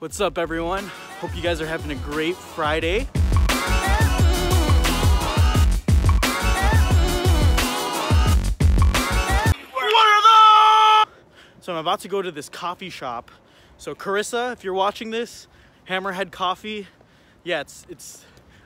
What's up, everyone? Hope you guys are having a great Friday. So I'm about to go to this coffee shop. So Carissa, if you're watching this, Hammerhead Coffee, yeah,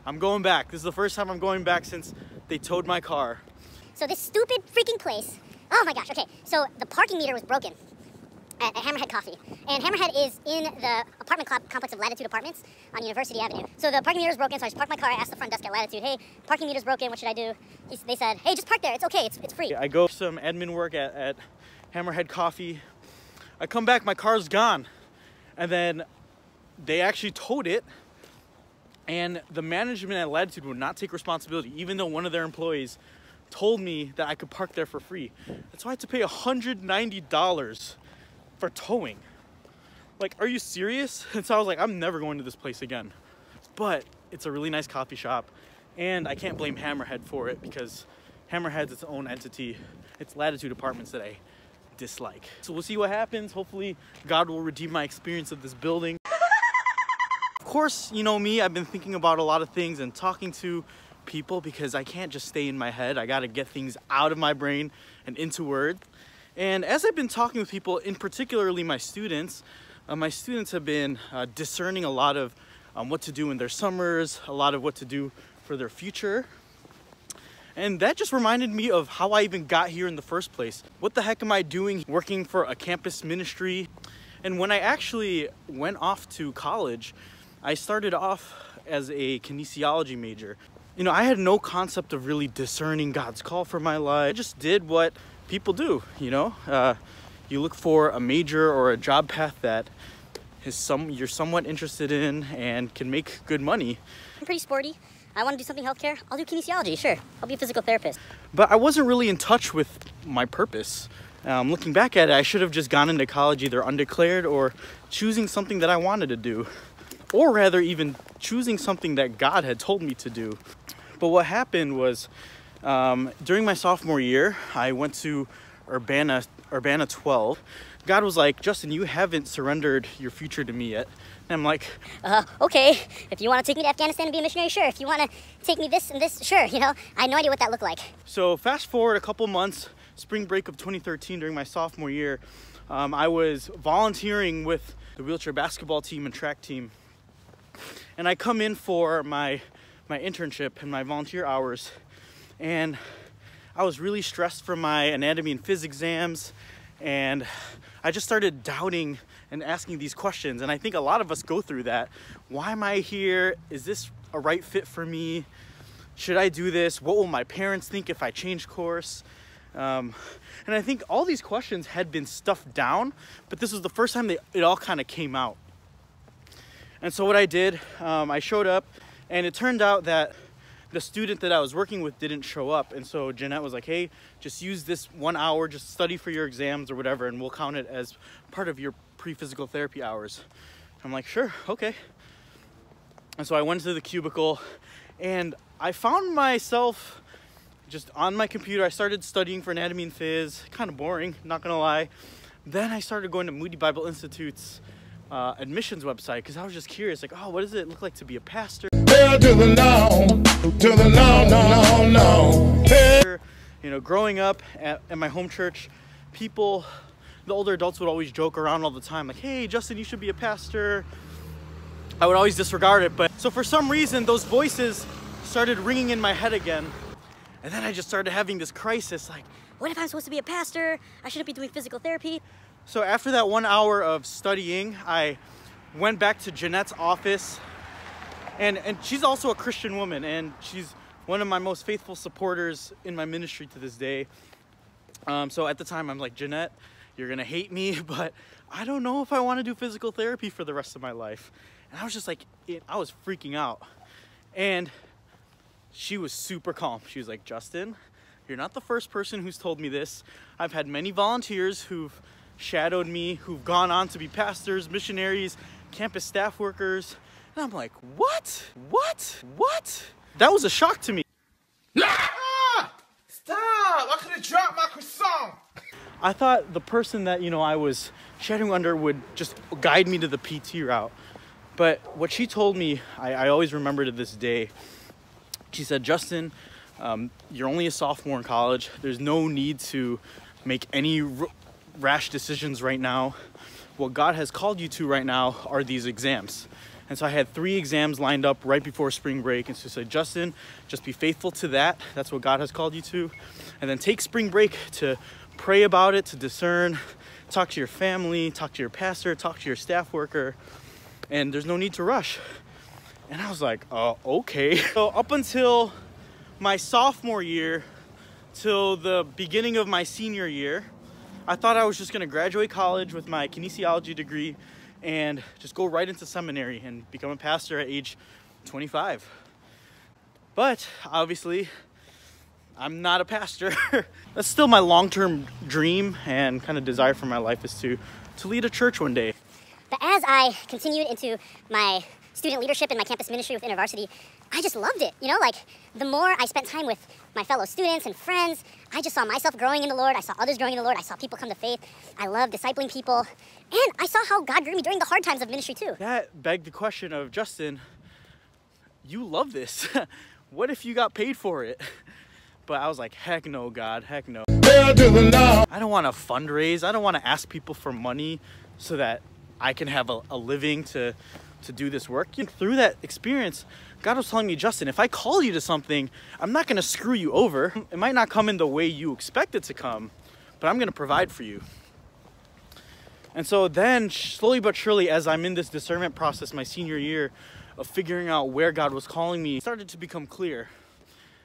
I'm going back. This is the first time I'm going back since they towed my car. So this stupid freaking place, oh my gosh, okay. So the parking meter was broken at Hammerhead Coffee. And Hammerhead is in the apartment complex of Latitude Apartments on University Avenue. So the parking meter is broken, so I just parked my car. I asked the front desk at Latitude, hey, parking meter's broken, what should I do? They said, hey, just park there, it's okay, it's free. I go some admin work at Hammerhead Coffee. I come back, my car's gone. And then they actually towed it. And the management at Latitude would not take responsibility, even though one of their employees told me that I could park there for free. That's why I had to pay $190 for towing. Like, are you serious? And so I was like, I'm never going to this place again. But it's a really nice coffee shop, and I can't blame Hammerhead for it because Hammerhead's its own entity. It's Latitude Apartments that I dislike. So we'll see what happens. Hopefully God will redeem my experience of this building. Of course, you know me, I've been thinking about a lot of things and talking to people because I can't just stay in my head. I gotta get things out of my brain and into words. And as I've been talking with people, in particularly my students have been discerning a lot of what to do in their summers, a lot of what to do for their future. And that just reminded me of how I even got here in the first place. What the heck am I doing working for a campus ministry? And when I actually went off to college, I started off as a kinesiology major. You know, I had no concept of really discerning God's call for my life. I just did what people do, you know? You look for a major or a job path that you're somewhat interested in and can make good money. I'm pretty sporty. I want to do something healthcare. I'll do kinesiology, sure. I'll be a physical therapist. But I wasn't really in touch with my purpose. Looking back at it, I should have just gone into college either undeclared or choosing something that I wanted to do. Or rather, even choosing something that God had told me to do. But what happened was, during my sophomore year, I went to Urbana 12. God was like, Justin, you haven't surrendered your future to me yet. And I'm like, okay, if you want to take me to Afghanistan and be a missionary, sure. If you want to take me this and this, sure, you know. I had no idea what that looked like. So fast forward a couple months, spring break of 2013 during my sophomore year, I was volunteering with the wheelchair basketball team and track team. And I come in for my internship and my volunteer hours, and I was really stressed from my anatomy and phys exams, and I just started doubting and asking these questions. And I think a lot of us go through that. Why am I here? Is this a right fit for me? Should I do this? What will my parents think if I change course? And I think all these questions had been stuffed down, but this was the first time it all kind of came out. And so what I did, I showed up, and it turned out that the student that I was working with didn't show up. And so Jeanette was like, hey, just use this 1 hour, just study for your exams or whatever, and we'll count it as part of your pre-physical therapy hours. I'm like, sure, okay. And so I went to the cubicle, and I found myself just on my computer. I started studying for anatomy and phys, kind of boring, not gonna lie. Then I started going to Moody Bible Institute's admissions website because I was just curious, like, oh, what does it look like to be a pastor? Hell to the no, to the no, no, no, no. Hey. You know, growing up at my home church, the older adults would always joke around all the time, like, hey, Justin, you should be a pastor. I would always disregard it, but so for some reason, those voices started ringing in my head again. And then I just started having this crisis, like, What if I'm supposed to be a pastor? I shouldn't be doing physical therapy. So after that 1 hour of studying, I went back to Jeanette's office, and she's also a Christian woman, and she's one of my most faithful supporters in my ministry to this day. So at the time, I'm like, Jeanette, you're gonna hate me, but I don't know if I want to do physical therapy for the rest of my life. And I was just like, I was freaking out. And she was super calm. She was like, Justin, you're not the first person who's told me this. I've had many volunteers who've shadowed me, who've gone on to be pastors, missionaries, campus staff workers. And I'm like, what? That was a shock to me. Ah! Stop! I could have dropped my croissant. I thought the person that, I was shadowing under would just guide me to the PT route. But what she told me, I always remember to this day. She said, Justin, you're only a sophomore in college. There's no need to make any rash decisions right now. What God has called you to right now are these exams. And so I had 3 exams lined up right before spring break. And so I said, Justin, just be faithful to that. That's what God has called you to. And then take spring break to pray about it, to discern, talk to your family, talk to your pastor, talk to your staff worker. And there's no need to rush. And I was like, okay. So up until my sophomore year, till the beginning of my senior year, I thought I was just gonna graduate college with my kinesiology degree and just go right into seminary and become a pastor at age 25. But obviously, I'm not a pastor. That's still my long-term dream and kind of desire for my life, is to lead a church one day. But as I continued into my student leadership in my campus ministry with InterVarsity, I just loved it. Like the more I spent time with my fellow students and friends, I just saw myself growing in the Lord. I saw others growing in the Lord. I saw people come to faith. I love discipling people. And I saw how God grew me during the hard times of ministry too. That begged the question of, Justin, you love this. What if you got paid for it? But I was like, heck no, God, heck no. I don't want to fundraise. I don't want to ask people for money so that I can have a living to do this work. Through that experience, God was telling me, Justin, if I call you to something, I'm not going to screw you over. It might not come in the way you expect it to come, but I'm going to provide for you. And so then, slowly but surely, as I'm in this discernment process my senior year of figuring out where God was calling me, it started to become clear.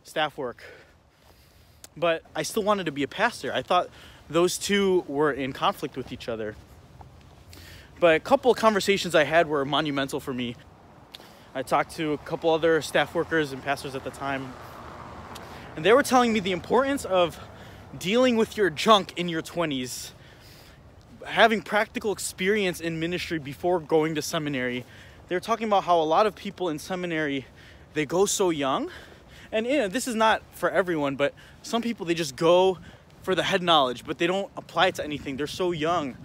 Staff work. But I still wanted to be a pastor. I thought those two were in conflict with each other. But a couple of conversations I had were monumental for me. I talked to a couple other staff workers and pastors at the time, and they were telling me the importance of dealing with your junk in your 20s, having practical experience in ministry before going to seminary. They were talking about how a lot of people in seminary, they go so young, and this is not for everyone, but some people, they just go for the head knowledge, but they don't apply it to anything. They're so young.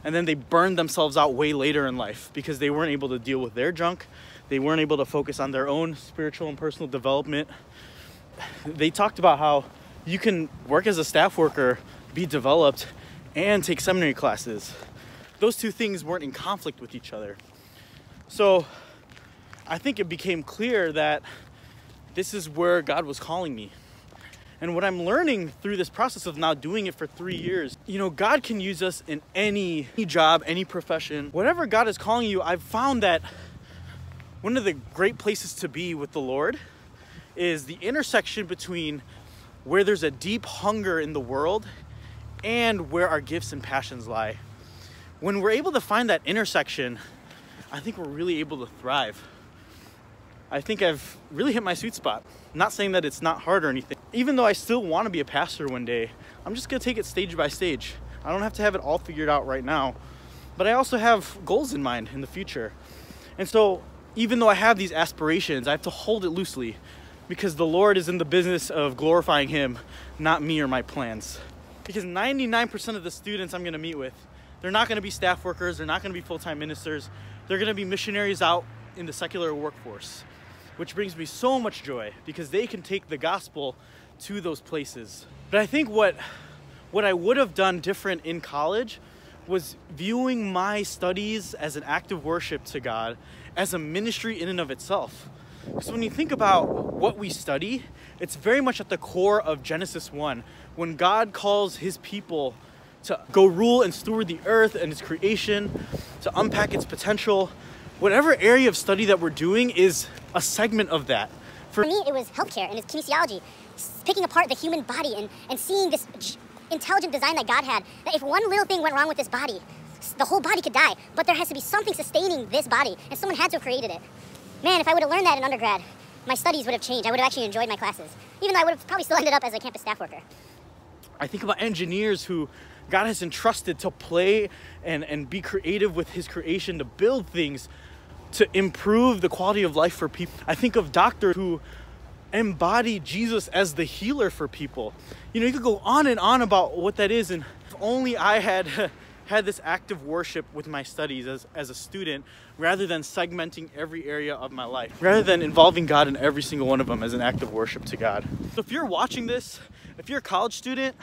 And then they burn themselves out way later in life because they weren't able to deal with their junk. They weren't able to focus on their own spiritual and personal development. They talked about how you can work as a staff worker, be developed, and take seminary classes. Those two things weren't in conflict with each other. So I think it became clear that this is where God was calling me. And what I'm learning through this process of now doing it for 3 years, God can use us in any job, any profession. Whatever God is calling you, I've found that one of the great places to be with the Lord is the intersection between where there's a deep hunger in the world and where our gifts and passions lie. When we're able to find that intersection, I think we're really able to thrive. I think I've really hit my sweet spot. I'm not saying that it's not hard or anything. Even though I still want to be a pastor one day, I'm just going to take it stage by stage. I don't have to have it all figured out right now. But I also have goals in mind in the future. And so even though I have these aspirations, I have to hold it loosely because the Lord is in the business of glorifying Him, not me or my plans. Because 99% of the students I'm going to meet with, they're not going to be staff workers, they're not going to be full-time ministers, they're going to be missionaries out in the secular workforce. Which brings me so much joy because they can take the gospel to those places. But I think what I would have done different in college was viewing my studies as an act of worship to God, as a ministry in and of itself. Because when you think about what we study, it's very much at the core of Genesis 1, when God calls His people to go rule and steward the earth and its creation, to unpack its potential. Whatever area of study that we're doing is a segment of that. For me, it was healthcare and it's kinesiology, picking apart the human body and seeing this intelligent design that God had, that if one little thing went wrong with this body, the whole body could die, but there has to be something sustaining this body, and someone had to have created it. Man, if I would have learned that in undergrad, my studies would have changed. I would have actually enjoyed my classes, even though I would have probably still ended up as a campus staff worker. I think about engineers who God has entrusted to play and be creative with His creation, to build things, to improve the quality of life for people. I think of doctors who embody Jesus as the healer for people. You could go on and on about what that is, and only I had had this active worship with my studies as a student, rather than segmenting every area of my life, rather than involving God in every single one of them as an act of worship to God. So if you're watching this, if you're a college student,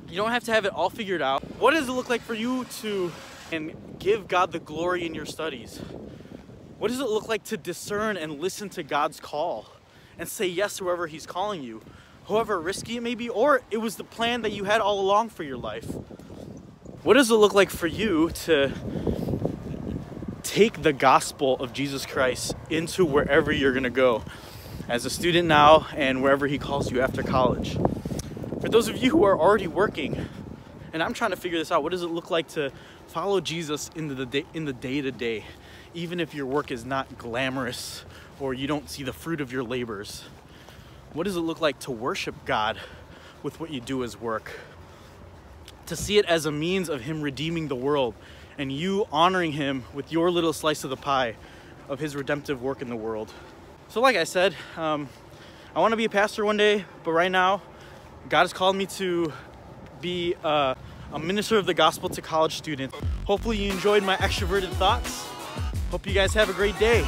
you don't have to have it all figured out. What does it look like for you to give God the glory in your studies? What does it look like to discern and listen to God's call and say yes to wherever He's calling you, however risky it may be, or it was the plan that you had all along for your life? What does it look like for you to take the gospel of Jesus Christ into wherever you're gonna go as a student now and wherever He calls you after college? For those of you who are already working, and I'm trying to figure this out, what does it look like to follow Jesus in the day-to-day, even if your work is not glamorous or you don't see the fruit of your labors? What does it look like to worship God with what you do as work? To see it as a means of Him redeeming the world and you honoring Him with your little slice of the pie of His redemptive work in the world. So like I said, I want to be a pastor one day, but right now God has called me to be a minister of the gospel to college students. Hopefully you enjoyed my extroverted thoughts. Hope you guys have a great day.